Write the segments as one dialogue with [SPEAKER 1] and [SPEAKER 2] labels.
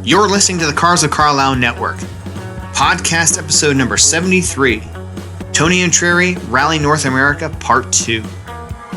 [SPEAKER 1] You're listening to the Cars of Carlisle Network, podcast episode number 73, Tony Intrieri, Rally North America, Part 2.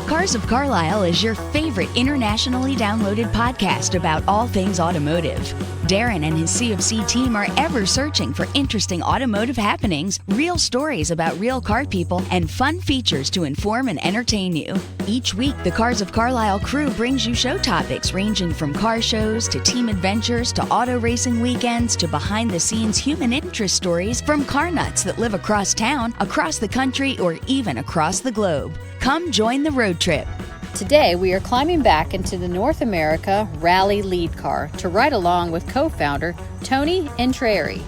[SPEAKER 2] Cars of Carlisle is your favorite internationally downloaded podcast about all things automotive. Darren and his CFC team are ever searching for interesting automotive happenings, real stories about real car people, and fun features to inform and entertain you. Each week, the Cars of Carlisle crew brings you show topics ranging from car shows to team adventures to auto racing weekends to behind-the-scenes human interest stories from car nuts that live across town, across the country, or even across the globe. Come join the road trip.
[SPEAKER 3] Today, we are climbing back into the North America Rally lead car to ride along with co-founder Tony Intrieri.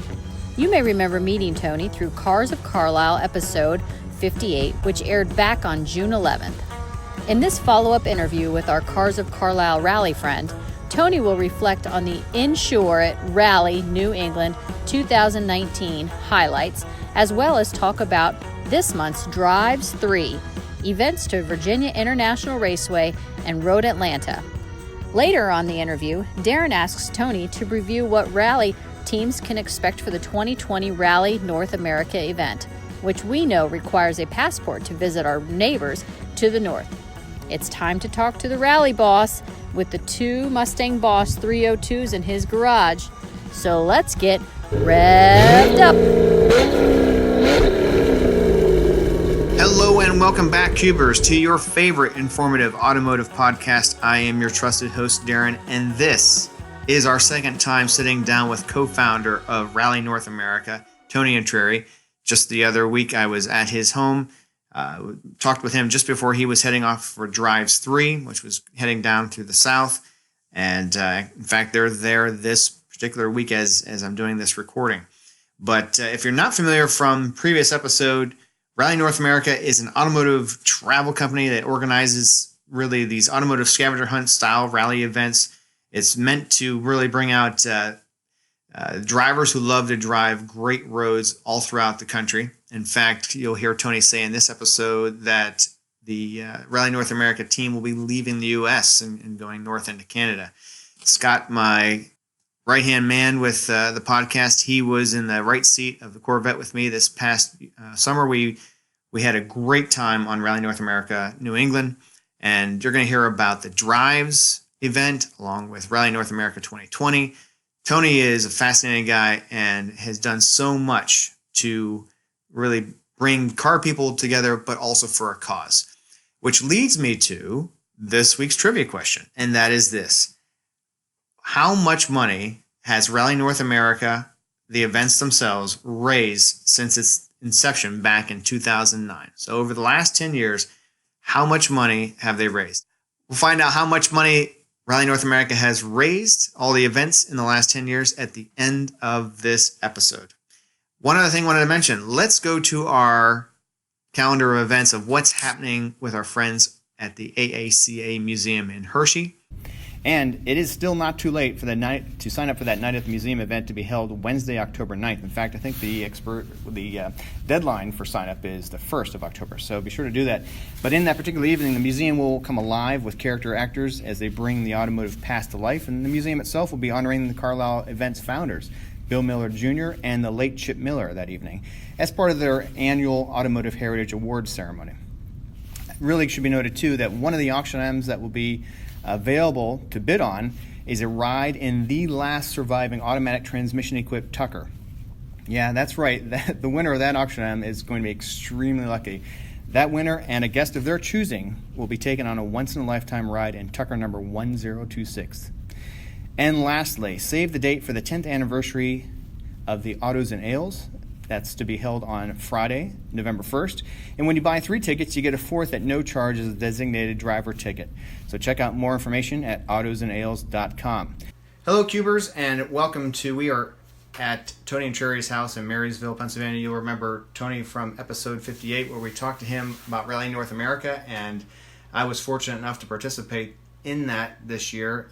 [SPEAKER 3] You may remember meeting Tony through Cars of Carlisle episode 58, which aired back on June 11th. In this follow-up interview with our Cars of Carlisle rally friend, Tony will reflect on the Insure.It Rally New England 2019 highlights, as well as talk about this month's Drives 3, events to Virginia International Raceway and Road Atlanta. Later on the interview, Darren asks Tony to review what rally teams can expect for the 2020 Rally North America event, which we know requires a passport to visit our neighbors to the north. It's time to talk to the rally boss with the two Mustang Boss 302s in his garage. So let's get revved up.
[SPEAKER 1] Hello and welcome back, Cubers, to your favorite informative automotive podcast. I am your trusted host, Darren, and this is our second time sitting down with co-founder of Rally North America, Tony Intrieri. Just the other week, I was at his home, talked with him just before he was heading off for Drives 3, which was heading down through the south. And in fact, they're there this particular week as I'm doing this recording. But if you're not familiar from previous episode, Rally North America is an automotive travel company that organizes really these automotive scavenger hunt style rally events. It's meant to really bring out drivers who love to drive great roads all throughout the country. In fact, you'll hear Tony say in this episode that the Rally North America team will be leaving the U.S. and going north into Canada. Scott, my right-hand man with the podcast, he was in the right seat of the Corvette with me this past summer. We had a great time on Rally North America New England, and you're going to hear about the Drives event along with Rally North America 2020. Tony is a fascinating guy and has done so much to really bring car people together, but also for a cause, which leads me to this week's trivia question, and that is this. How much money has Rally North America, the events themselves, raised since its inception back in 2009? So over the last 10 years, how much money have they raised? We'll find out how much money Rally North America has raised, all the events in the last 10 years, at the end of this episode. One other thing I wanted to mention, let's go to our calendar of events of what's happening with our friends at the AACA Museum in Hershey.
[SPEAKER 4] And it is still not too late for the night to sign up for that Night at the Museum event to be held Wednesday, October 9th. In fact, I think the deadline for sign up is the 1st of October, so be sure to do that. But in that particular evening, the museum will come alive with character actors as they bring the automotive past to life, and the museum itself will be honoring the Carlisle event's founders, Bill Miller Jr. and the late Chip Miller, that evening, as part of their annual Automotive Heritage Awards ceremony. It really should be noted, too, that one of the auction items that will be available to bid on is a ride in the last surviving automatic transmission-equipped Tucker. Yeah, that's right. The winner of that auction item is going to be extremely lucky. That winner and a guest of their choosing will be taken on a once-in-a-lifetime ride in Tucker number 1026. And lastly, save the date for the 10th anniversary of the Autos and Ales. That's to be held on Friday, November 1st. And when you buy 3 tickets, you get a 4th at no charge as a designated driver ticket. So check out more information at autosandales.com.
[SPEAKER 1] Hello, Cubers, and welcome to, we are at Tony Intrieri's house in Marysville, Pennsylvania. You'll remember Tony from episode 58 where we talked to him about Rally North America, and I was fortunate enough to participate in that this year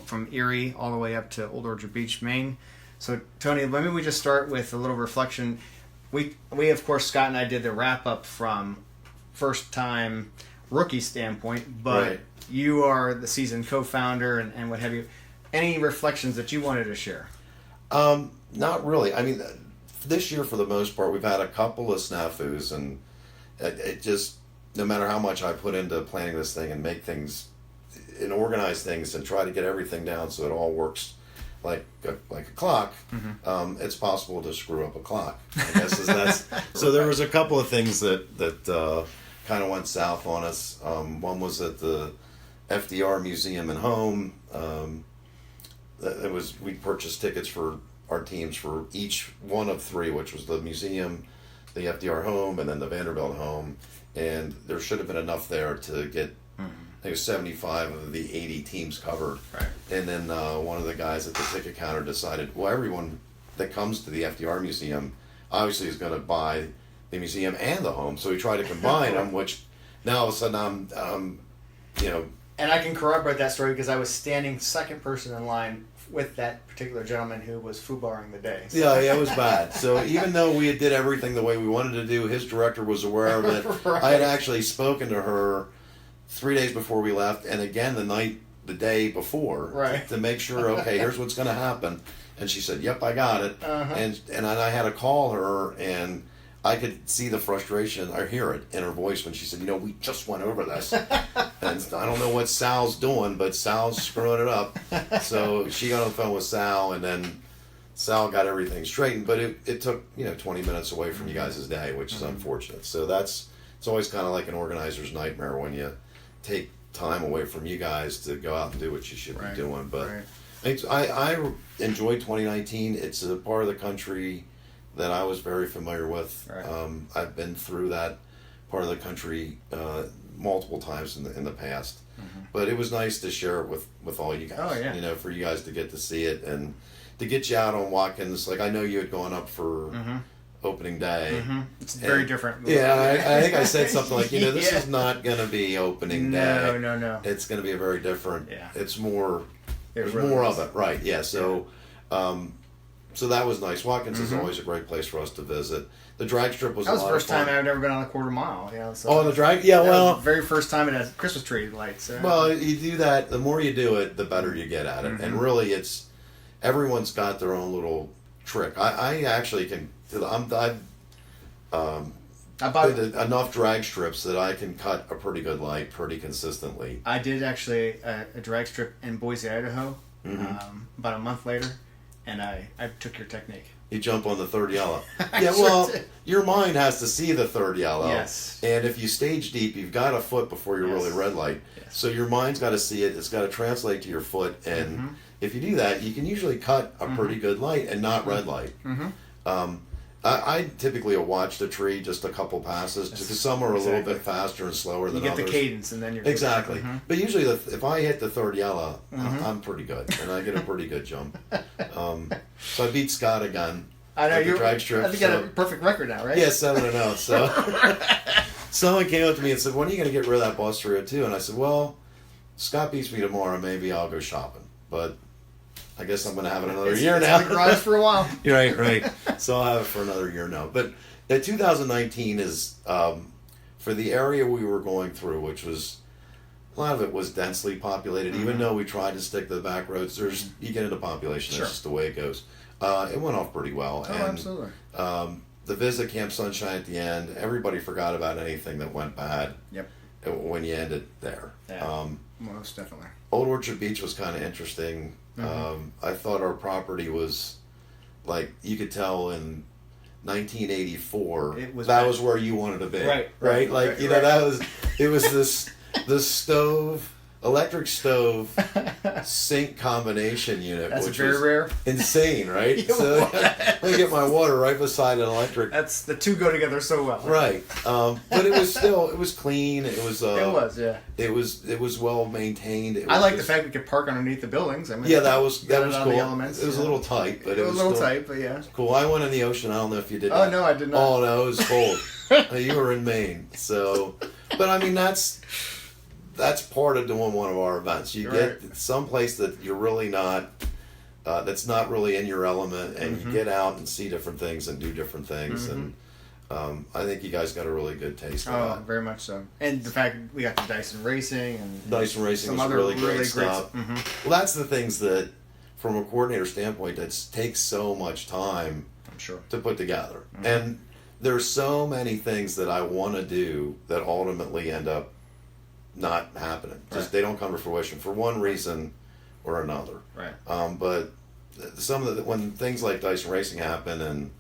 [SPEAKER 1] from Erie all the way up to Old Orchard Beach, Maine. So, Tony, maybe we just start with a little reflection. We of course, Scott and I did the wrap-up from first-time rookie standpoint, but right. You are the seasoned co-founder and what have you. Any reflections that you wanted to share?
[SPEAKER 5] Not really. I mean, this year for the most part, we've had a couple of snafus, and it just, no matter how much I put into planning this thing and make things and organize things and try to get everything down so it all works like a clock, it's possible to screw up a clock. I guess that's so. There was a couple of things that kind of went south on us. One was at the FDR Museum and Home. We purchased tickets for our teams for each one of three, which was the museum, the FDR Home, and then the Vanderbilt Home. And there should have been enough there to get, I think it was 75 of the 80 teams covered. Right. And then one of the guys at the ticket counter decided, well, everyone that comes to the FDR Museum obviously is going to buy the museum and the home. So we tried to combine them, which now all of a sudden I'm
[SPEAKER 1] And I can corroborate that story because I was standing second person in line with that particular gentleman who was foobarring the day. So.
[SPEAKER 5] Yeah, it was bad. So even though we did everything the way we wanted to do, his director was aware of it. Right. I had actually spoken to her 3 days before we left, and again the day before,
[SPEAKER 1] right,
[SPEAKER 5] to make sure, okay, here's what's going to happen. And she said, yep, I got it. And I had to call her, and I could see the frustration, or hear it in her voice when she said, we just went over this. And I don't know what Sal's doing, but Sal's screwing it up. So she got on the phone with Sal, and then Sal got everything straightened. But it took, 20 minutes away from you guys' day, which is unfortunate. So it's always kind of like an organizer's nightmare when you take time away from you guys to go out and do what you should be doing. But I enjoyed 2019. It's a part of the country that I was very familiar with. Right. I've been through that part of the country multiple times in the past. But it was nice to share it with all you guys.
[SPEAKER 1] Oh, yeah.
[SPEAKER 5] For you guys to get to see it and to get you out on Watkins. Like, I know you had gone up for opening day.
[SPEAKER 1] It's very different.
[SPEAKER 5] Yeah, I think I said something like, this is not going to be opening day.
[SPEAKER 1] No.
[SPEAKER 5] It's going to be a very different.
[SPEAKER 1] Yeah.
[SPEAKER 5] It's more. There's
[SPEAKER 1] really
[SPEAKER 5] more of it, right? Yeah. So. So that was nice. Watkins is always a great place for us to visit. The drag strip was a lot of fun.
[SPEAKER 1] That was the first time I've ever been on a quarter mile.
[SPEAKER 5] So the drag? Yeah,
[SPEAKER 1] was the very first time it had Christmas tree lights.
[SPEAKER 5] Well, you do that. The more you do it, the better you get at it. And really, everyone's got their own little trick. I actually can. I bought enough drag strips that I can cut a pretty good light pretty consistently.
[SPEAKER 1] I did actually a drag strip in Boise, Idaho, about a month later. And I took your technique.
[SPEAKER 5] You jump on the third yellow. Yeah, well, your mind has to see the third yellow.
[SPEAKER 1] Yes.
[SPEAKER 5] And if you stage deep, you've got a foot before you're really red light. Yes. So your mind's got to see it. It's got to translate to your foot. And if you do that, you can usually cut a pretty good light and not red light. I typically will watch the tree just a couple passes because some are a little bit faster and slower than others.
[SPEAKER 1] You get the cadence and then you're
[SPEAKER 5] exactly. But usually, if I hit the third yellow, I'm pretty good, and I get a pretty good jump. So I beat Scott again.
[SPEAKER 1] I know you're.
[SPEAKER 5] Drag strip,
[SPEAKER 1] I think you got a perfect record now, right?
[SPEAKER 5] Yeah, 7-0. So someone came up to me and said, "When are you going to get rid of that Boss 302?" And I said, "Well, Scott beats me tomorrow. Maybe I'll go shopping, but." I guess I'm going to have it another year now.
[SPEAKER 1] It's in the garage for a while.
[SPEAKER 5] Right. So I'll have it for another year now. But 2019 is, for the area we were going through, which was, a lot of it was densely populated. Even though we tried to stick to the back roads, you get into population. That's just the way it goes. It went off pretty well.
[SPEAKER 1] Oh, absolutely.
[SPEAKER 5] The visit Camp Sunshine at the end, everybody forgot about anything that went bad.
[SPEAKER 1] Yep.
[SPEAKER 5] When you ended there.
[SPEAKER 1] Yeah. Most definitely.
[SPEAKER 5] Old Orchard Beach was kind of interesting. I thought our property was, like, you could tell in 1984 that was where you wanted to be. Right? Like, it was this electric stove sink combination unit.
[SPEAKER 1] That's
[SPEAKER 5] which
[SPEAKER 1] very
[SPEAKER 5] was
[SPEAKER 1] rare.
[SPEAKER 5] Insane, right? So I get my water right beside an electric.
[SPEAKER 1] That's the two go together so well.
[SPEAKER 5] Right. But it was clean. It was
[SPEAKER 1] yeah.
[SPEAKER 5] It was well maintained.
[SPEAKER 1] I like the fact we could park underneath the buildings. I mean,
[SPEAKER 5] that was cool.
[SPEAKER 1] Elements,
[SPEAKER 5] it was a little tight, but it was
[SPEAKER 1] a little tight, but yeah.
[SPEAKER 5] Cool. I went in the ocean. I don't know if you did.
[SPEAKER 1] Oh, no, I did not.
[SPEAKER 5] Oh no, it was cold. You were in Maine, so. But I mean, that's part of doing one of our events. You get someplace that you're really not, that's not really in your element, and you get out and see different things and do different things, and I think you guys got a really good taste of that.
[SPEAKER 1] Oh, very much so. And the fact we got the Dyson Racing and
[SPEAKER 5] Dyson Racing was really great stuff. Well, that's the things that from a coordinator standpoint, that takes so much time
[SPEAKER 1] I'm sure.
[SPEAKER 5] to put together. And there's so many things that I want to do that ultimately end up not happening. Just they don't come to fruition for one reason or another.
[SPEAKER 1] Right.
[SPEAKER 5] But some of when things like Dyson Racing happen, and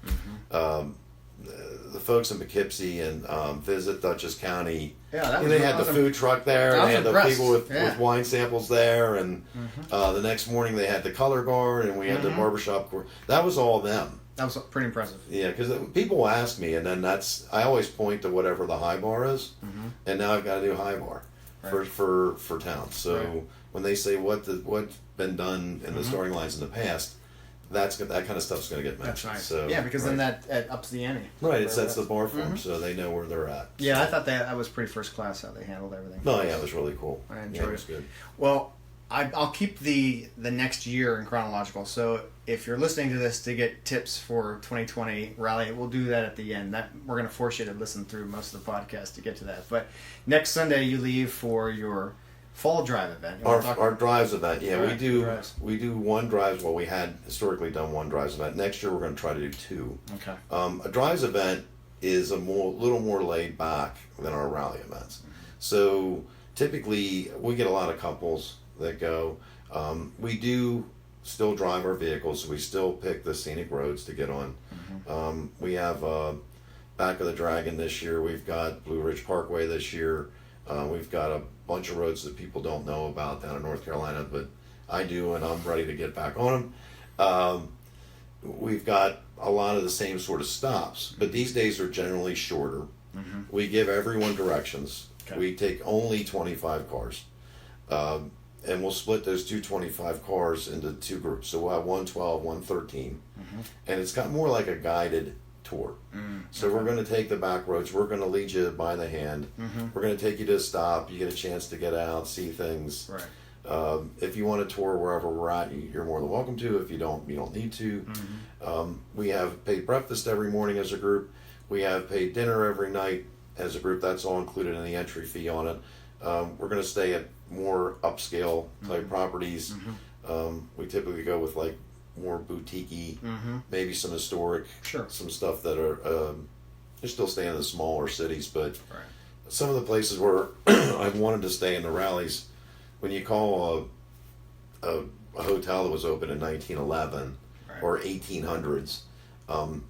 [SPEAKER 5] the folks in Poughkeepsie and Visit Dutchess County, they had the food truck there, and they had the people with wine samples there, and the next morning they had the color guard, and we had the barbershop court. That was all them.
[SPEAKER 1] That was pretty impressive.
[SPEAKER 5] Yeah, because people ask me, and then I always point to whatever the high bar is, and now I've got to do high bar for town. So when they say what's been done in the starting lines in the past, that kind of stuff's going to get mentioned.
[SPEAKER 1] That's right. So because then that ups the ante.
[SPEAKER 5] Right, it sets the bar for them, so they know where they're at.
[SPEAKER 1] Yeah, I thought that was pretty first class how they handled everything.
[SPEAKER 5] No, yeah, it was really cool.
[SPEAKER 1] I enjoyed
[SPEAKER 5] it. Was good.
[SPEAKER 1] Well, I'll keep the next year in chronological. So if you're listening to this to get tips for 2020 rally, we'll do that at the end. That we're going to force you to listen through most of the podcast to get to that. But next Sunday you leave for your fall drive event.
[SPEAKER 5] Our drives event, yeah,
[SPEAKER 1] right,
[SPEAKER 5] we do one drives. Well, we had historically done one drives event. Next year we're going to try to do two.
[SPEAKER 1] Okay.
[SPEAKER 5] A drives event is little more laid back than our rally events. So typically we get a lot of couples that go. We do still drive our vehicles, so we still pick the scenic roads to get on. We have Back of the Dragon this year. We've got Blue Ridge Parkway this year. We've got a bunch of roads that people don't know about down in North Carolina, but I do, and I'm ready to get back on them. We've got a lot of the same sort of stops, but these days are generally shorter. We give everyone directions. Okay. We take only 25 cars. And we'll split those 225 cars into two groups. So we'll have 112, 113. And it's got more like a guided tour. So we're going to take the back roads. We're going to lead you by the hand. We're going to take you to a stop. You get a chance to get out, see things. Right. If you want to tour wherever we're at, you're more than welcome to. If you don't, you don't need to. We have paid breakfast every morning as a group. We have paid dinner every night as a group. That's all included in the entry fee on it. We're going to stay at more upscale type properties. We typically go with like more boutique-y, maybe some historic, some stuff that are they're still staying in the smaller cities, but some of the places where I've wanted to stay in the rallies, when you call a hotel that was open in 1911 or 1800s,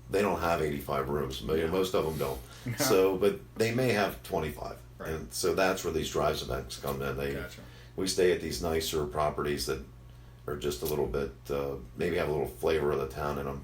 [SPEAKER 5] they don't have 85 rooms. Most of them don't. So, but they may have 25. And so that's where these drives events come in. We stay at these nicer properties that are just a little bit, maybe have a little flavor of the town in them.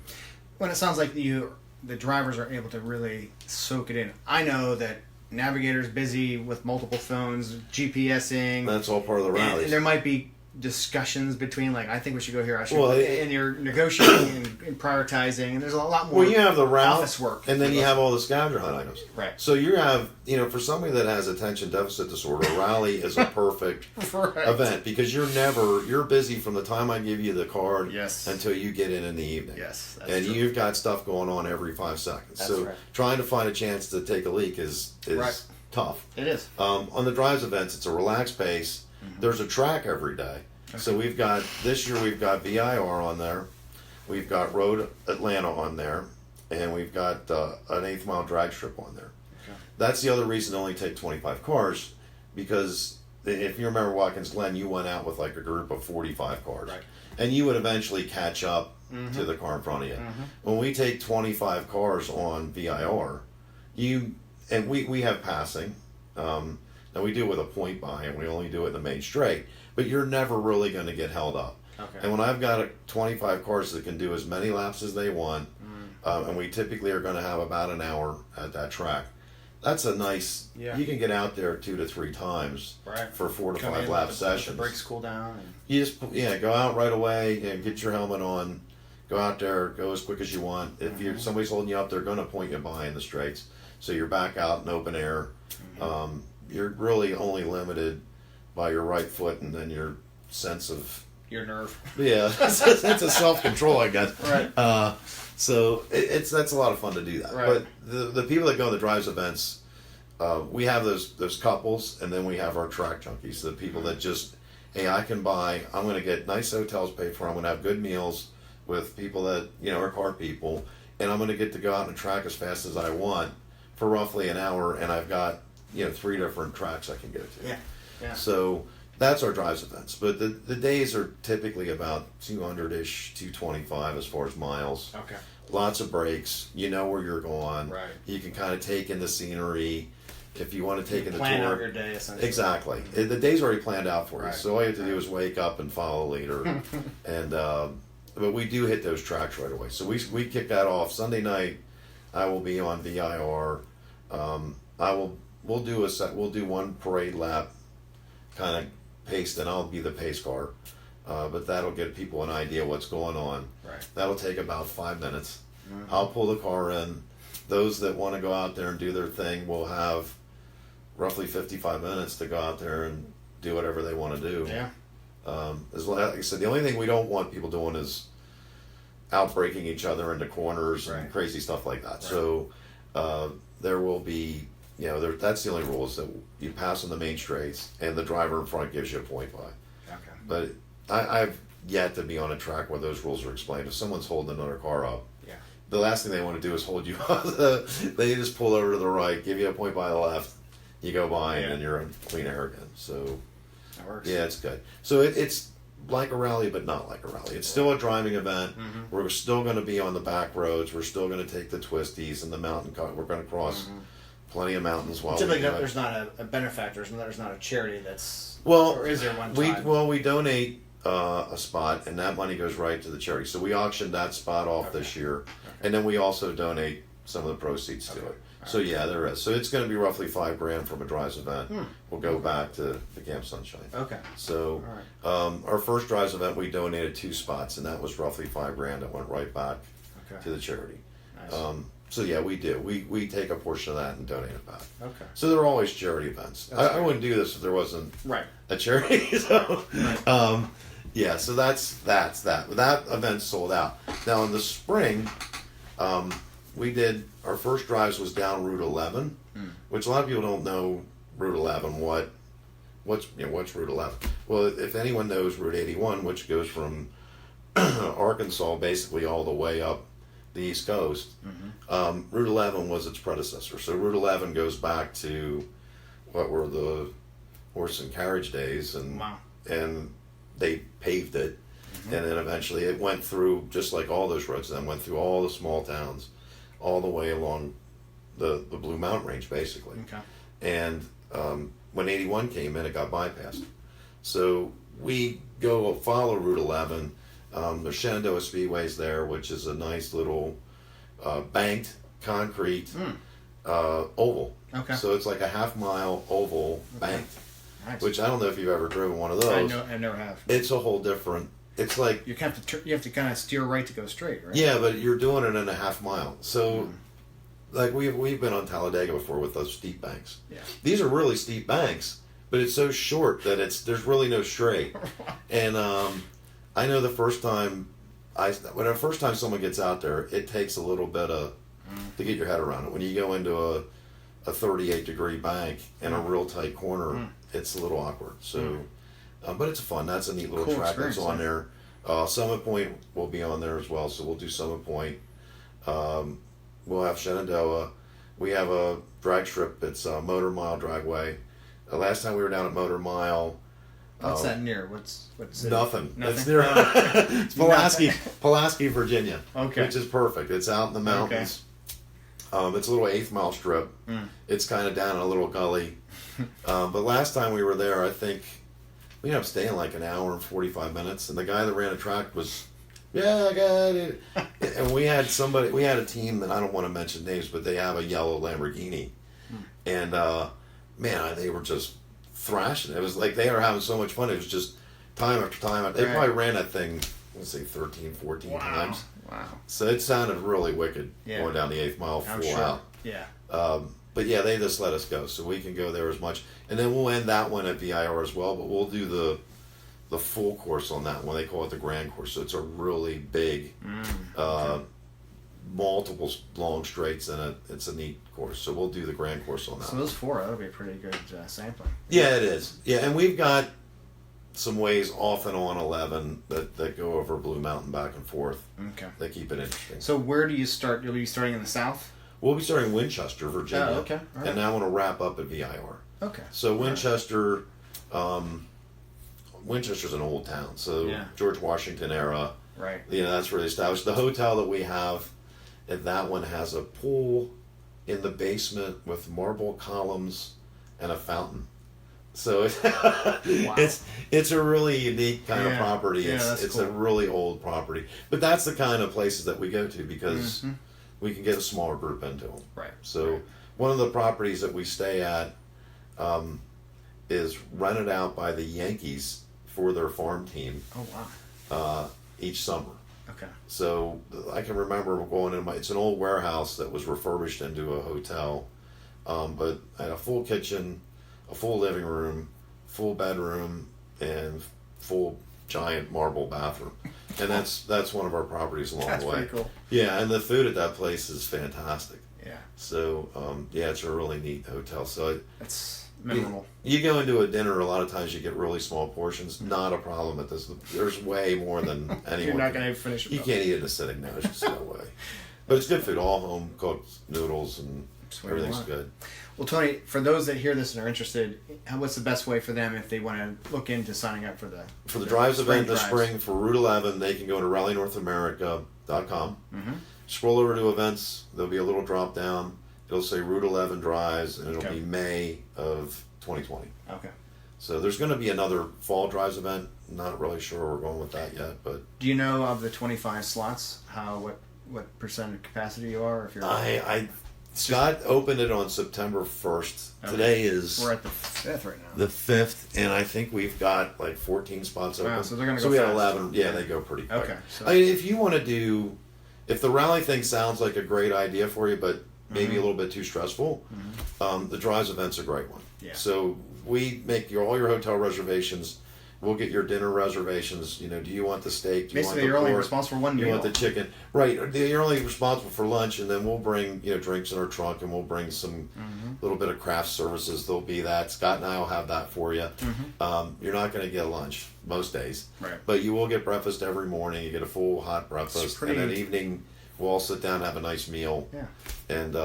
[SPEAKER 1] When it sounds like the drivers are able to really soak it in. I know that Navigator's busy with multiple phones, GPSing.
[SPEAKER 5] That's all part of the rallies.
[SPEAKER 1] And there might be discussions between, like, I think we should go here, I should go, and you're negotiating and prioritizing, and there's a lot more.
[SPEAKER 5] Well, you have the route,
[SPEAKER 1] office work,
[SPEAKER 5] and then you have all the scavenger hunt items.
[SPEAKER 1] Right.
[SPEAKER 5] So you have, for somebody that has attention deficit disorder, a rally is a perfect event, because you're busy from the time I give you the card until you get in the evening.
[SPEAKER 1] Yes.
[SPEAKER 5] And true. You've got stuff going on every 5 seconds. Trying to find a chance to take a leak is tough.
[SPEAKER 1] It is.
[SPEAKER 5] On the drives events, it's a relaxed pace. There's a track every day. So this year we've got VIR on there, we've got Road Atlanta on there, and we've got an 8th mile drag strip on there. That's the other reason to only take 25 cars, because if you remember Watkins Glen, you went out with like a group of 45 cars, and you would eventually catch up to the car in front of you. When we take 25 cars on VIR, and we have passing. Now we do it with a point by, and we only do it in the main straight, but you're never really going to get held up. And when I've got 25 cars that can do as many laps as they want, and we typically are going to have about an hour at that track, that's a nice, you can get out there 2 to 3 times for 4 to 5 lap sessions.
[SPEAKER 1] The brakes cool down. And
[SPEAKER 5] you just, go out right away and get your helmet on, go out there, go as quick as you want. If somebody's holding you up, they're going to point you by in the straights. So you're back out in open air. You're really only limited by your right foot and then your sense of
[SPEAKER 1] your nerve.
[SPEAKER 5] Yeah, sense of self-control, I guess. So that's a lot of fun to do that. But the people that go to the drives events, we have those couples, and then we have our track junkies, the people that just hey, I'm going to get nice hotels paid for. I'm going to have good meals with people that, are car people. And I'm going to get to go out on a track as fast as I want for roughly an hour. And I've got, 3 different tracks I can go to.
[SPEAKER 4] Yeah.
[SPEAKER 5] So that's our drives events. But the days are typically about 200-ish, 225 as far as miles.
[SPEAKER 4] Okay.
[SPEAKER 5] Lots of breaks. You know where you're going.
[SPEAKER 4] Right.
[SPEAKER 5] You can kind of take in the scenery. If you want to take in the tour.
[SPEAKER 4] Plan out your day, essentially.
[SPEAKER 5] Exactly. The day's already planned out for you.
[SPEAKER 4] Right.
[SPEAKER 5] So all you have to do is wake up and follow the leader. And but we do hit those tracks right away. So we kick that off. Sunday night, I will be on VIR. We'll do one parade lap, kind of paced, and I'll be the pace car. But that'll get people an idea what's going on.
[SPEAKER 4] Right.
[SPEAKER 5] That'll take about 5 minutes. I'll pull the car in. Those that want to go out there and do their thing will have roughly 55 minutes to go out there and do whatever they want to do.
[SPEAKER 4] Yeah.
[SPEAKER 5] Like I said, the only thing we don't want people doing is outbreaking each other into corners and
[SPEAKER 4] Right.
[SPEAKER 5] crazy stuff like that.
[SPEAKER 4] Right.
[SPEAKER 5] So there will be, that's the only rule is that you pass on the main straights and the driver in front gives you a point by.
[SPEAKER 4] Okay.
[SPEAKER 5] But I've yet to be on a track where those rules are explained. If someone's holding another car up,
[SPEAKER 4] Yeah.
[SPEAKER 5] the last thing they want to do is hold you up. They just pull over to the right, give you a point by the left, you go by, and then you're in clean air again. So
[SPEAKER 4] That works.
[SPEAKER 5] yeah, it's good. So it's like a rally, but not like a rally. It's still a driving event. We're still going to be on the back roads. We're still going to take the twisties and the mountain car. We're going to cross plenty of mountains while
[SPEAKER 4] Typically,
[SPEAKER 5] we do
[SPEAKER 4] there's
[SPEAKER 5] it.
[SPEAKER 4] not a benefactor. There's not a charity that's.
[SPEAKER 5] Well,
[SPEAKER 4] or is there one time?
[SPEAKER 5] we donate a spot, and that money goes right to the charity. So we auctioned that spot off this year, and then we also donate some of the proceeds to it. So yeah, there is. So it's going to be roughly $5,000 from a drives event. We'll go back to the Camp Sunshine.
[SPEAKER 4] Okay.
[SPEAKER 5] So our first drives event, we donated 2 spots, and that was roughly $5,000 that went right back
[SPEAKER 4] Okay.
[SPEAKER 5] to the charity.
[SPEAKER 4] Nice.
[SPEAKER 5] So yeah, we do. We take a portion of that and donate it back.
[SPEAKER 4] Okay.
[SPEAKER 5] So there are always charity events. I wouldn't do this if there wasn't
[SPEAKER 4] Right.
[SPEAKER 5] a charity. So, yeah, so that's that. That event sold out. Now in the spring, we did our first drives was down Route 11, which a lot of people don't know Route 11. What's Route 11? Well, if anyone knows Route 81, which goes from Arkansas basically all the way up the East Coast, Route 11 was its predecessor. So Route 11 goes back to what were the horse and carriage days, and and they paved it, and then eventually it went through just like all those roads. Then went through all the small towns, all the way along the Blue Mountain Range, basically.
[SPEAKER 4] Okay.
[SPEAKER 5] And when 81 came in, it got bypassed. So we go follow Route 11. The Shenandoah Speedway's there, which is a nice little banked concrete oval.
[SPEAKER 4] Okay.
[SPEAKER 5] So it's like a half-mile oval banked,
[SPEAKER 4] Nice.
[SPEAKER 5] which I don't know if you've ever driven one of those.
[SPEAKER 4] I never have.
[SPEAKER 5] It's a whole different. It's like
[SPEAKER 4] You have to kind of steer right to go straight, right?
[SPEAKER 5] yeah, but you're doing it in a half mile. So like we've been on Talladega before with those steep banks.
[SPEAKER 4] Yeah.
[SPEAKER 5] These are really steep banks, but it's so short that there's really no straight. And I know the first time someone gets out there, it takes a little bit to get your head around it. When you go into a 38-degree bank in a real tight corner, it's a little awkward. So, but it's fun. That's a neat little
[SPEAKER 4] Cool
[SPEAKER 5] track that's on
[SPEAKER 4] experience,
[SPEAKER 5] there. Summit Point will be on there as well, so we'll do Summit Point. We'll have Shenandoah. We have a drag strip. It's a Motor Mile Dragway. Last time we were down at Motor Mile.
[SPEAKER 4] What's that near? What's it?
[SPEAKER 5] Nothing.
[SPEAKER 4] Nothing?
[SPEAKER 5] It's near it's Pulaski, Virginia.
[SPEAKER 4] Okay.
[SPEAKER 5] Which is perfect. It's out in the mountains. It's a little 8th mile strip. It's kind of down in a little gully. But last time we were there, I think we ended up staying like an hour and 45 minutes. And the guy that ran the track was, yeah, I got it. And we had a team that I don't want to mention names, but they have a yellow Lamborghini. And man, they were just thrashing. It was like they were having so much fun. It was just time after time. They probably ran that thing, let's say 13, 14 times.
[SPEAKER 4] Wow.
[SPEAKER 5] So it sounded really wicked going down the 8th mile
[SPEAKER 4] I'm
[SPEAKER 5] full
[SPEAKER 4] sure.
[SPEAKER 5] out.
[SPEAKER 4] Yeah.
[SPEAKER 5] But yeah, they just let us go, so we can go there as much. And then we'll end that one at VIR as well, but we'll do the full course on that one. They call it the Grand Course. So it's a really big, multiple long straights in it. It's a neat course. So we'll do the Grand Course on that.
[SPEAKER 4] So those 4, that'll be a pretty good sampling.
[SPEAKER 5] Yeah, it is. Yeah, and we've got some ways off and on 11 that go over Blue Mountain back and forth.
[SPEAKER 4] Okay.
[SPEAKER 5] They keep it interesting.
[SPEAKER 4] So where do you start? You'll be starting in the south?
[SPEAKER 5] We'll be starting in Winchester, Virginia.
[SPEAKER 4] Oh, okay. All right.
[SPEAKER 5] And now I want to wrap up at VIR.
[SPEAKER 4] Okay.
[SPEAKER 5] So Winchester, Winchester's an old town. So George Washington era.
[SPEAKER 4] Right.
[SPEAKER 5] That's where they established. The hotel that we have, and that one has a pool in the basement with marble columns and a fountain. So it's a really unique kind of property. It's cool. A really old property. But that's the kind of places that we go to because we can get a smaller group into them.
[SPEAKER 4] Right.
[SPEAKER 5] So one of the properties that we stay at is rented out by the Yankees for their farm team.
[SPEAKER 4] Oh, wow.
[SPEAKER 5] Each summer.
[SPEAKER 4] Okay.
[SPEAKER 5] So I can remember going in it's an old warehouse that was refurbished into a hotel, but had a full kitchen, a full living room, full bedroom, and full giant marble bathroom. And that's one of our properties along the way.
[SPEAKER 4] That's pretty cool.
[SPEAKER 5] Yeah, and the food at that place is fantastic.
[SPEAKER 4] Yeah. So
[SPEAKER 5] it's a really neat hotel. So
[SPEAKER 4] it's memorable.
[SPEAKER 5] You go into a dinner, a lot of times you get really small portions. Not a problem at this. There's way more than anyone.
[SPEAKER 4] You're not going to finish it.
[SPEAKER 5] You can't eat it in a sitting. No, it's just no way. But it's good food. All home cooked noodles and everything's good.
[SPEAKER 4] Well, Tony, for those that hear this and are interested, what's the best way for them if they want to look into signing up for the
[SPEAKER 5] drives event this spring for Route 11? They can go to rallynorthamerica.com. Scroll over to events. There'll be a little drop down. It'll say Route 11 drives, and it'll be May of 2020.
[SPEAKER 4] Okay.
[SPEAKER 5] So there's going to be another fall drives event. Not really sure where we're going with that yet, but
[SPEAKER 4] do you know of the 25 slots what percent of capacity you are? If you're
[SPEAKER 5] Scott opened it on September 1st. Okay. Today
[SPEAKER 4] we're at the 5th right now.
[SPEAKER 5] The 5th, and I think we've got like 14 spots open.
[SPEAKER 4] Wow, so they're going to go
[SPEAKER 5] we
[SPEAKER 4] fast.
[SPEAKER 5] got 11. Yeah, they go pretty quick.
[SPEAKER 4] Okay. So.
[SPEAKER 5] I mean, if you want to do, if the rally thing sounds like a great idea for you, but maybe a little bit too stressful, the drives event's a great one.
[SPEAKER 4] Yeah.
[SPEAKER 5] So we make all your hotel reservations. We'll get your dinner reservations. Do you want the steak? Do you
[SPEAKER 4] Basically,
[SPEAKER 5] want the
[SPEAKER 4] you're only
[SPEAKER 5] pork?
[SPEAKER 4] responsible for one meal.
[SPEAKER 5] You want the chicken. Right. You're only responsible for lunch, and then we'll bring drinks in our trunk, and we'll bring some little bit of craft services. There'll be that. Scott and I will have that for you. You're not going to get lunch most days.
[SPEAKER 4] Right.
[SPEAKER 5] But you will get breakfast every morning. You get a full hot breakfast. And at evening, we'll all sit down and have a nice meal.
[SPEAKER 4] Yeah.
[SPEAKER 5] And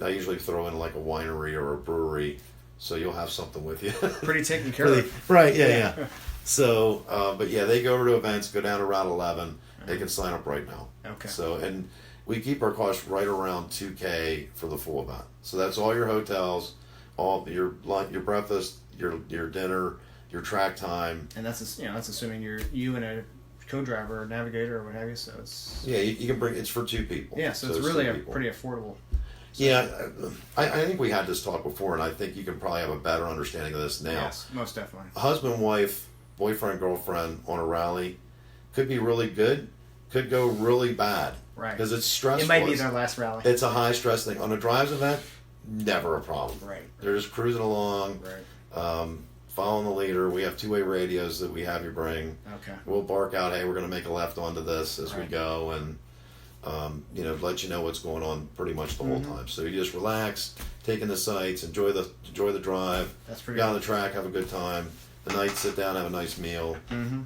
[SPEAKER 5] I usually throw in like a winery or a brewery, so you'll have something with you.
[SPEAKER 4] Pretty taken care of.
[SPEAKER 5] Right, yeah. So, but yeah, they go over to events, go down to Route 11. They can sign up right now.
[SPEAKER 4] Okay.
[SPEAKER 5] So, and we keep our costs right around $2,000 for the full event. So that's all your hotels, all your breakfast, your dinner, your track time.
[SPEAKER 4] And that's assuming you and a co-driver or navigator or what have you. So it's
[SPEAKER 5] you can bring. It's for two people.
[SPEAKER 4] Yeah, so it's really pretty affordable. So.
[SPEAKER 5] Yeah, I think we had this talk before, and I think you can probably have a better understanding of this now.
[SPEAKER 4] Yes, most definitely.
[SPEAKER 5] Husband, wife, boyfriend, girlfriend on a rally could be really good, could go really bad.
[SPEAKER 4] Right.
[SPEAKER 5] Because it's stressful.
[SPEAKER 4] It might be their last rally.
[SPEAKER 5] It's a high stress thing. On a drives event, never a problem.
[SPEAKER 4] Right.
[SPEAKER 5] They're just cruising along.
[SPEAKER 4] Right.
[SPEAKER 5] Following the leader. We have two-way radios that we have you bring.
[SPEAKER 4] Okay.
[SPEAKER 5] We'll bark out, hey, we're going to make a left onto this as we go, and let you know what's going on pretty much the whole time. So you just relax, take in the sights, enjoy the drive.
[SPEAKER 4] That's pretty
[SPEAKER 5] Get
[SPEAKER 4] good.
[SPEAKER 5] on the track, have a good time. The night, sit down, have a nice meal.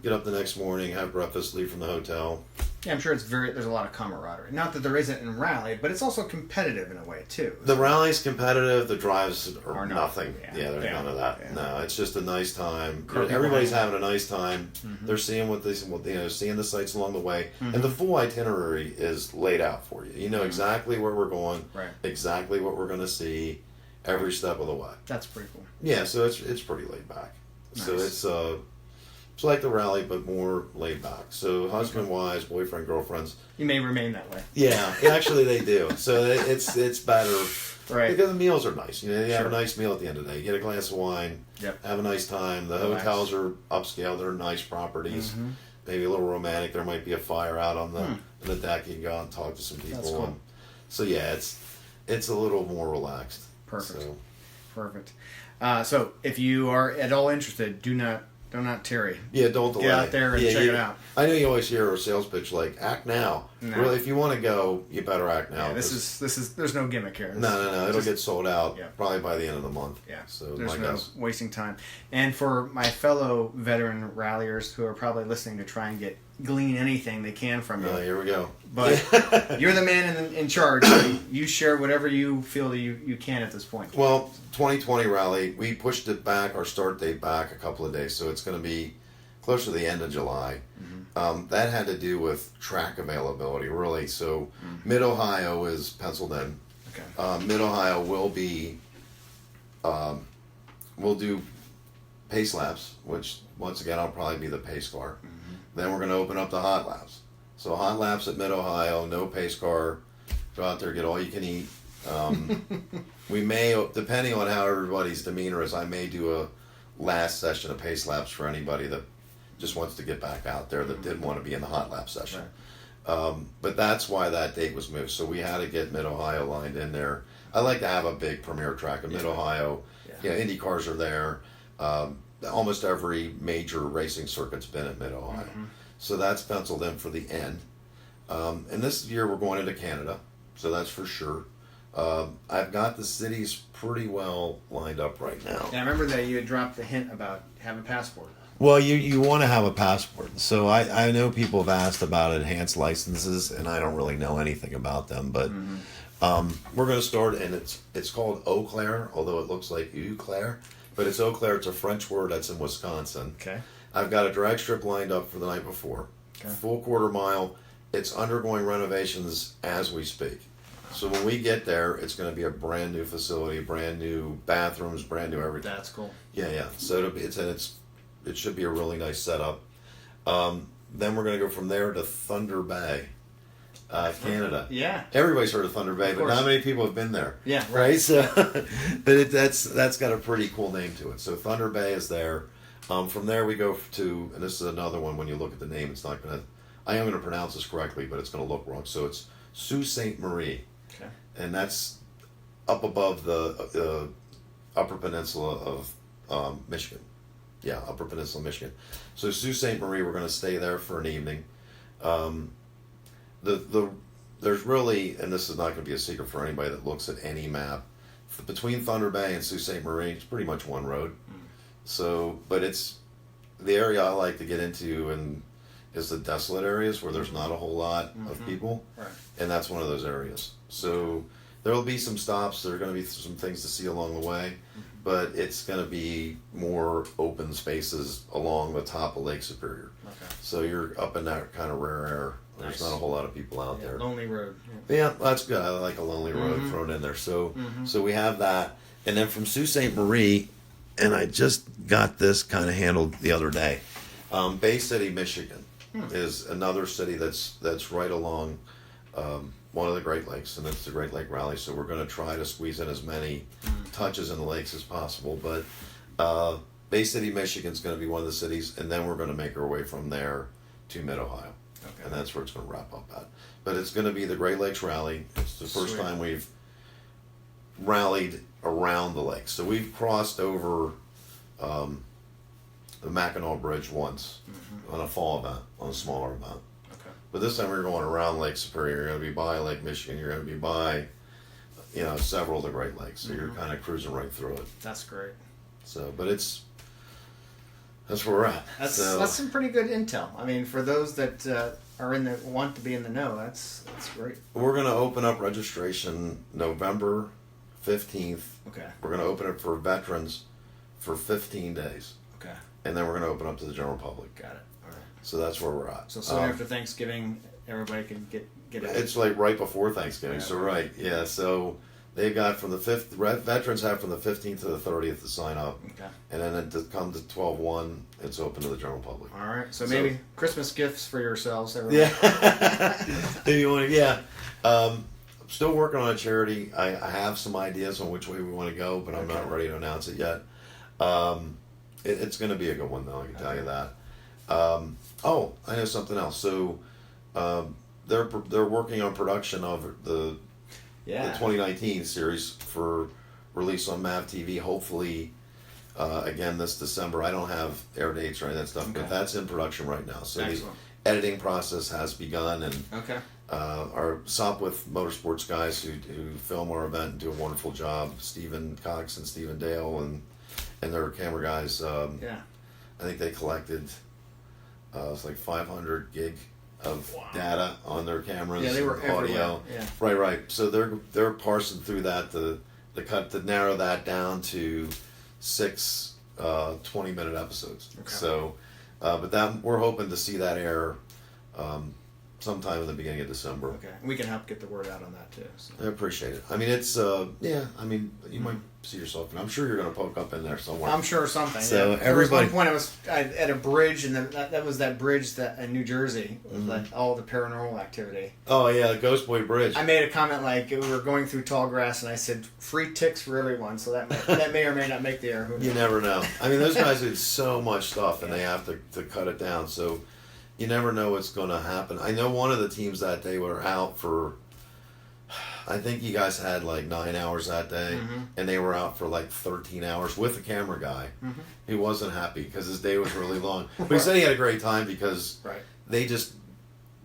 [SPEAKER 5] Get up the next morning, have breakfast, leave from the hotel.
[SPEAKER 4] Yeah, I'm sure there's a lot of camaraderie. Not that there isn't in rally, but it's also competitive in a way too.
[SPEAKER 5] The rally's competitive. The drives are
[SPEAKER 4] not.
[SPEAKER 5] nothing.
[SPEAKER 4] Yeah,
[SPEAKER 5] there's none of that.
[SPEAKER 4] Yeah.
[SPEAKER 5] No, it's just a nice time.
[SPEAKER 4] Car
[SPEAKER 5] Everybody's
[SPEAKER 4] people
[SPEAKER 5] having a nice time. They're seeing seeing the sights along the way, and the full itinerary is laid out for you. You know exactly where we're going, exactly what we're going to see, every step of the way.
[SPEAKER 4] That's pretty cool.
[SPEAKER 5] Yeah, so it's pretty laid back.
[SPEAKER 4] Nice.
[SPEAKER 5] So it's like the rally, but more laid back. So husband, wives, boyfriend, girlfriends.
[SPEAKER 4] You may remain that way.
[SPEAKER 5] Yeah, actually they do. So it's better.
[SPEAKER 4] Right.
[SPEAKER 5] Because the meals are nice. You have a nice meal at the end of the day. You get a glass of wine.
[SPEAKER 4] Yep.
[SPEAKER 5] Have a nice time. The hotels are upscale. They're nice properties. Maybe a little romantic. There might be a fire out on the deck. You can go out and talk to some people.
[SPEAKER 4] That's cool.
[SPEAKER 5] So yeah, it's a little more relaxed.
[SPEAKER 4] Perfect.
[SPEAKER 5] So.
[SPEAKER 4] Perfect. So if you are at all interested, do not tarry.
[SPEAKER 5] Yeah, don't delay.
[SPEAKER 4] Get out there and check it out.
[SPEAKER 5] I know you always hear a sales pitch like, act now.
[SPEAKER 1] No.
[SPEAKER 5] Really, if you want to go, you better act now.
[SPEAKER 1] Yeah, this is. There's no gimmick here.
[SPEAKER 5] No. It'll get sold out
[SPEAKER 1] Yeah.
[SPEAKER 5] probably by the end of the month.
[SPEAKER 1] Yeah.
[SPEAKER 5] So
[SPEAKER 1] There's
[SPEAKER 5] my
[SPEAKER 1] no
[SPEAKER 5] guess.
[SPEAKER 1] wasting time. And for my fellow veteran ralliers who are probably listening to try and glean anything they can from you.
[SPEAKER 5] Here we go.
[SPEAKER 1] But you're the man in charge. So you share whatever you feel that you can at this point.
[SPEAKER 5] Well, 2020 rally, we pushed it back, our start date back a couple of days, so it's going to be closer to the end of July. That had to do with track availability, really. So Mid-Ohio is penciled in.
[SPEAKER 1] Okay.
[SPEAKER 5] Mid-Ohio will be, we'll do pace laps, which once again I'll probably be the pace car. Then we're going to open up the hot laps. So hot laps at Mid-Ohio, no pace car. Go out there, get all you can eat. We may, depending on how everybody's demeanor is, I may do a last session of pace laps for anybody that just wants to get back out there that didn't want to be in the hot lap session.
[SPEAKER 1] Right.
[SPEAKER 5] But that's why that date was moved. So we had to get Mid-Ohio lined in there. I like to have a big premier track in Mid-Ohio.
[SPEAKER 1] Yeah.
[SPEAKER 5] Indy cars are there. Almost every major racing circuit's been at Mid-Ohio. So that's penciled in for the end. And this year we're going into Canada, so that's for sure. I've got the cities pretty well lined up right now.
[SPEAKER 1] And I remember that you had dropped the hint about having a passport.
[SPEAKER 5] Well, you want to have a passport. So I know people have asked about enhanced licenses, and I don't really know anything about them. But we're going to start, and it's called Eau Claire, although it looks like Eau Claire. But it's Eau Claire. It's a French word that's in Wisconsin.
[SPEAKER 1] Okay.
[SPEAKER 5] I've got a drag strip lined up for the night before.
[SPEAKER 1] Okay.
[SPEAKER 5] Full quarter mile. It's undergoing renovations as we speak. So when we get there, it's going to be a brand new facility, brand new bathrooms, brand new everything.
[SPEAKER 1] That's cool.
[SPEAKER 5] Yeah. So it should be a really nice setup. Then we're going to go from there to Thunder Bay, Canada.
[SPEAKER 1] Yeah.
[SPEAKER 5] Everybody's heard of Thunder Bay, but
[SPEAKER 1] course.
[SPEAKER 5] not many people have been there.
[SPEAKER 1] Yeah.
[SPEAKER 5] Right. So, but that's got a pretty cool name to it. So Thunder Bay is there. From there we go to, and this is another one. When you look at the name, it's not going to. I am going to pronounce this correctly, but it's going to look wrong. So it's Sault Ste. Marie.
[SPEAKER 1] Okay.
[SPEAKER 5] And that's up above the Upper Peninsula of Michigan. Yeah, Upper Peninsula, Michigan. So Sault Ste. Marie, we're going to stay there for an evening. There's really, and this is not going to be a secret for anybody that looks at any map, between Thunder Bay and Sault Ste. Marie, it's pretty much one road. So, but it's the area I like to get into and is the desolate areas where there's not a whole lot of people.
[SPEAKER 1] Right.
[SPEAKER 5] And that's one of those areas. So there will be some stops. There are going to be some things to see along the way, but it's going to be more open spaces along the top of Lake Superior.
[SPEAKER 1] Okay.
[SPEAKER 5] So you're up in that kind of rare air. There's
[SPEAKER 1] Nice.
[SPEAKER 5] not a whole lot of people out
[SPEAKER 1] Yeah,
[SPEAKER 5] there.
[SPEAKER 1] lonely road.
[SPEAKER 5] Yeah, that's good. I like a lonely road thrown in there. So so we have that. And then from Sault Ste. Marie, and I just got this kind of handled the other day. Bay City, Michigan is another city that's right along one of the Great Lakes, and it's the Great Lake Rally. So we're going to try to squeeze in as many touches in the lakes as possible. But Bay City, Michigan is going to be one of the cities, and then we're going to make our way from there to Mid-Ohio.
[SPEAKER 1] Okay.
[SPEAKER 5] And that's where it's going to wrap up at. But it's going to be the Great Lakes Rally. It's the first
[SPEAKER 1] Sweet.
[SPEAKER 5] time we've rallied around the lake. So we've crossed over the Mackinac Bridge once on a fall event, on a smaller event.
[SPEAKER 1] Okay.
[SPEAKER 5] But this time we're going around Lake Superior. You're going to be by Lake Michigan. You're going to be by, several of the Great Lakes. So you're kind of cruising right through it.
[SPEAKER 1] That's great.
[SPEAKER 5] So, but that's where we're at.
[SPEAKER 1] That's some pretty good intel. I mean, for those that want to be in the know, that's great.
[SPEAKER 5] We're going to open up registration November 15th.
[SPEAKER 1] Okay.
[SPEAKER 5] We're going to open it for veterans for 15 days.
[SPEAKER 1] Okay.
[SPEAKER 5] And then we're going to open up to the general public.
[SPEAKER 1] Got it. All right.
[SPEAKER 5] So that's where we're at.
[SPEAKER 1] So soon after Thanksgiving, everybody can get it.
[SPEAKER 5] It's like right before Thanksgiving.
[SPEAKER 1] Yeah.
[SPEAKER 5] So right, yeah. So they've got from the 5th. Veterans have from the 15th to the 30th to sign up,
[SPEAKER 1] Okay.
[SPEAKER 5] and then to come to 12/1, it's open to the general public.
[SPEAKER 1] All right. So maybe Christmas gifts for yourselves. Everyone.
[SPEAKER 5] Yeah. If you want to, yeah. I'm still working on a charity. I have some ideas on which way we want to go, but I'm not ready to announce it yet. It's going to be a good one, though. I can tell you that. I know something else. So they're working on production of the 2019 series for release on MAV TV. Hopefully, again this December. I don't have air dates or any of that stuff, but that's in production right now. So
[SPEAKER 1] Excellent.
[SPEAKER 5] the editing process has begun, and
[SPEAKER 1] Okay.
[SPEAKER 5] our Sopwith Motorsports guys who film our event and do a wonderful job. Stephen Cox and Stephen Dale and their camera guys.
[SPEAKER 1] Yeah.
[SPEAKER 5] I think they collected it's like 500 gig of data on their cameras.
[SPEAKER 1] Yeah, they were
[SPEAKER 5] audio.
[SPEAKER 1] everywhere. Yeah.
[SPEAKER 5] Right. So they're parsing through that to narrow that down to 6 20-minute episodes.
[SPEAKER 1] Okay.
[SPEAKER 5] So, but that we're hoping to see that air sometime in the beginning of December.
[SPEAKER 1] Okay. We can help get the word out on that too. So.
[SPEAKER 5] I appreciate it. I mean, it's you might see yourself, and I'm sure you're going to poke up in there somewhere.
[SPEAKER 1] I'm sure something.
[SPEAKER 5] So
[SPEAKER 1] yeah.
[SPEAKER 5] everybody.
[SPEAKER 1] There was one point I was at a bridge, and that was that bridge that in New Jersey, with all the paranormal activity.
[SPEAKER 5] Oh yeah, the Ghost Boy Bridge.
[SPEAKER 1] I made a comment like we were going through tall grass, and I said free ticks for everyone. So that may or may not make the air.
[SPEAKER 5] You never know. I mean, those guys did so much stuff, and they have to cut it down. So you never know what's going to happen. I know one of the teams that day were out for, I think you guys had like 9 hours that day, and they were out for like 13 hours with a camera guy. He wasn't happy because his day was really long. But he said he had a great time because they just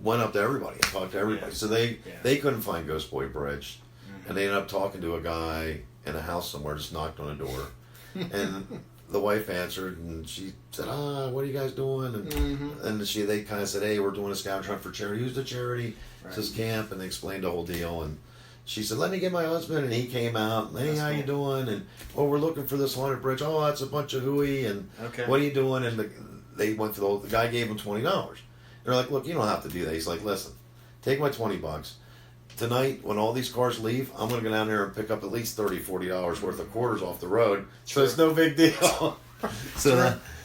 [SPEAKER 5] went up to everybody and talked to everybody. So they couldn't find Ghost Boy Bridge, and they ended up talking to a guy in a house somewhere, just knocked on a door. And the wife answered, and she said, what are you guys doing? And they kind of said, hey, we're doing a scavenger hunt for charity. Who's the charity? It says camp, and they explained the whole deal. And she said, let me get my husband. And he came out, and, hey, how you doing? And, we're looking for this haunted bridge. Oh, that's a bunch of hooey. And what are you doing? And they went through the guy gave them $20. They're like, look, you don't have to do that. He's like, listen, take my $20. Tonight, when all these cars leave, I'm going to go down there and pick up at least $30, $40 worth of quarters off the road. So it's no big deal.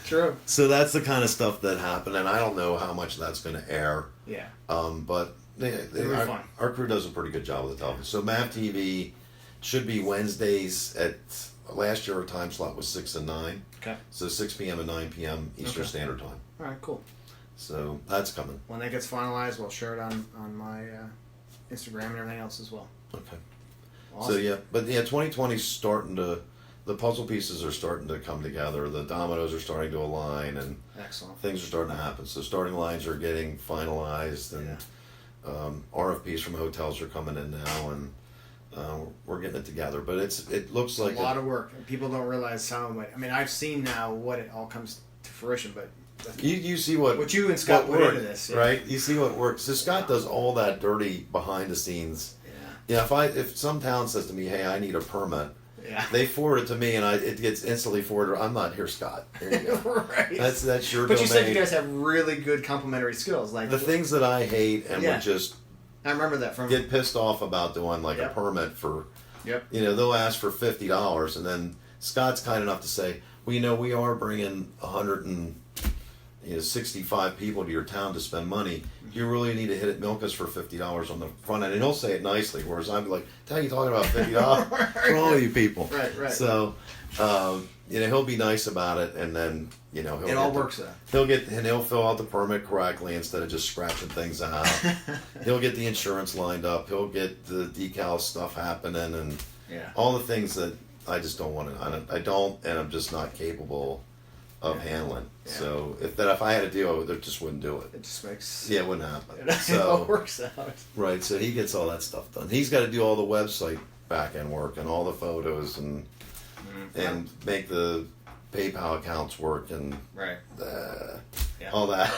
[SPEAKER 1] True.
[SPEAKER 5] So that's the kind of stuff that happened, and I don't know how much that's going to air.
[SPEAKER 1] Yeah.
[SPEAKER 5] But our crew does a pretty good job with the television. So MAV TV should be Wednesdays at, last year our time slot was 6 and 9.
[SPEAKER 1] Okay.
[SPEAKER 5] So 6 p.m. and 9 p.m. Eastern Standard Time.
[SPEAKER 1] All right, cool.
[SPEAKER 5] So that's coming.
[SPEAKER 1] When that gets finalized, we'll share it on my Instagram and everything else as well.
[SPEAKER 5] Okay.
[SPEAKER 1] Awesome.
[SPEAKER 5] So 2020's starting to, the puzzle pieces are starting to come together. The dominoes are starting to align, and
[SPEAKER 1] excellent
[SPEAKER 5] things are starting to happen. So starting lines are getting finalized, and RFPs from hotels are coming in now, and we're getting it together. But it looks like
[SPEAKER 1] a lot of work. People don't realize how much. I mean, I've seen now what it all comes to fruition, but
[SPEAKER 5] you see what
[SPEAKER 1] you and Scott put into this,
[SPEAKER 5] right? You see what works. So Scott does all that dirty behind the scenes. Yeah. If some town says to me, "Hey, I need a permit," they forward it to me, and it gets instantly forwarded. I'm not here, Scott. There you go.
[SPEAKER 1] Right.
[SPEAKER 5] That's your
[SPEAKER 1] But
[SPEAKER 5] domain.
[SPEAKER 1] you said you guys have really good complementary skills, like
[SPEAKER 5] the things that I hate and would just.
[SPEAKER 1] I remember that from
[SPEAKER 5] get pissed off about doing like a permit for.
[SPEAKER 1] Yep.
[SPEAKER 5] They'll ask for $50, and then Scott's kind enough to say, "Well, we are bringing 165 people to your town to spend money. You really need to hit it, milk us for $50 on the front end." And he'll say it nicely, whereas I'm like, "How are you talking about $50 for all you people?"
[SPEAKER 1] Right.
[SPEAKER 5] So, he'll be nice about it, and then it
[SPEAKER 1] all works out.
[SPEAKER 5] He'll fill out the permit correctly instead of just scratching things out. He'll get the insurance lined up. He'll get the decal stuff happening, and all the things that I just don't want to. I don't, and I'm just not capable of handling. Yeah. So if I had to do it, I just wouldn't do it.
[SPEAKER 1] It just makes
[SPEAKER 5] it wouldn't happen.
[SPEAKER 1] It all works out.
[SPEAKER 5] Right. So he gets all that stuff done. He's got to do all the website back end work and all the photos and make the PayPal accounts work and all that.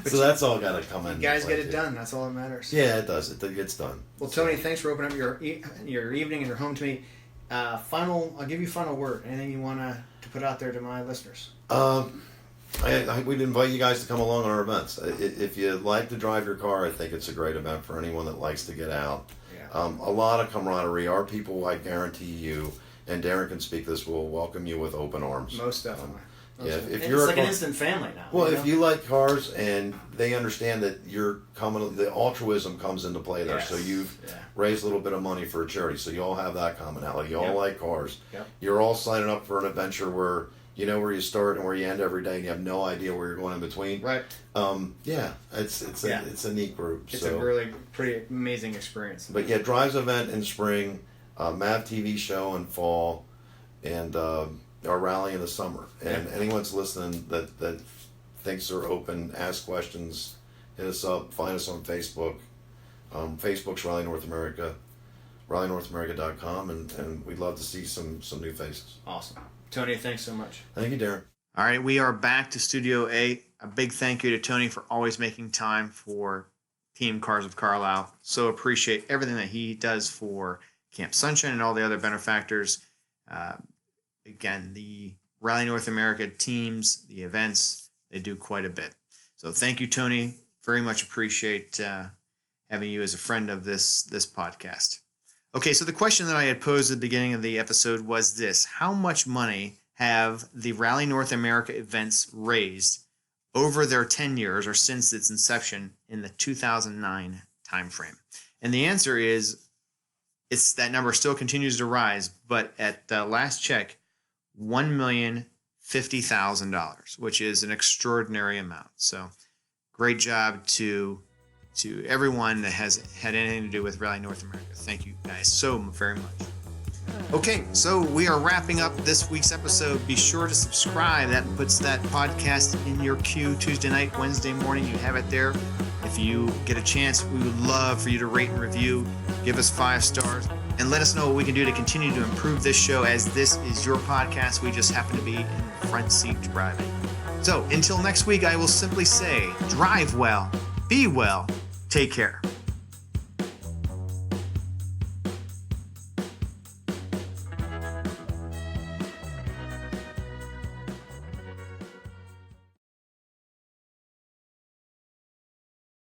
[SPEAKER 5] So that's all got to come in.
[SPEAKER 1] You guys get it done. That's all that matters.
[SPEAKER 5] Yeah, it does. It gets done.
[SPEAKER 1] Well, Tony, thanks for opening up your evening and your home to me. I'll give you final word. Anything you want to put out there to my listeners?
[SPEAKER 5] We'd invite you guys to come along on our events. If you like to drive your car, I think it's a great event for anyone that likes to get out. A lot of camaraderie. Our people, I guarantee you, and Darren can speak this, will welcome you with open arms.
[SPEAKER 1] Most definitely.
[SPEAKER 5] If
[SPEAKER 1] you're like an instant family now.
[SPEAKER 5] Well, if you like cars and they understand that you're coming, the altruism comes into play there. Yes. So you've raised a little bit of money for a charity. So you all have that commonality. You all like cars. Yep. You're all signing up for an adventure where you know where you start and where you end every day, and you have no idea where you're going in between. Right. It's a neat group.
[SPEAKER 1] It's a really pretty amazing experience.
[SPEAKER 5] But Drives event in spring, MAV TV show in fall, and our rally in the summer. And anyone's listening that thinks they're open, ask questions, hit us up, find us on Facebook. Facebook's Rally North America, rallynorthamerica.com, and we'd love to see some new faces.
[SPEAKER 1] Awesome. Tony, thanks so much.
[SPEAKER 5] Thank you, Darren.
[SPEAKER 1] All right, we are back to Studio A. A big thank you to Tony for always making time for Team Cars of Carlisle. So appreciate everything that he does for Camp Sunshine and all the other benefactors. Again, the Rally North America teams, the events, they do quite a bit. So thank you, Tony. Very much appreciate having you as a friend of this podcast. Okay, so the question that I had posed at the beginning of the episode was this: how much money have the Rally North America events raised over their 10 years or since its inception in the 2009 timeframe? And the answer is that number still continues to rise, but at the last check, $1,050,000, which is an extraordinary amount. So great job to everyone that has had anything to do with Rally North America. Thank you guys so very much. Okay, so we are wrapping up this week's episode. Be sure to subscribe. That puts that podcast in your queue Tuesday night, Wednesday morning. You have it there. If you get a chance, we would love for you to rate and review, give us 5 stars, and let us know what we can do to continue to improve this show, as this is your podcast. We just happen to be in the front seat driving. So until next week, I will simply say, drive well, be well, take care.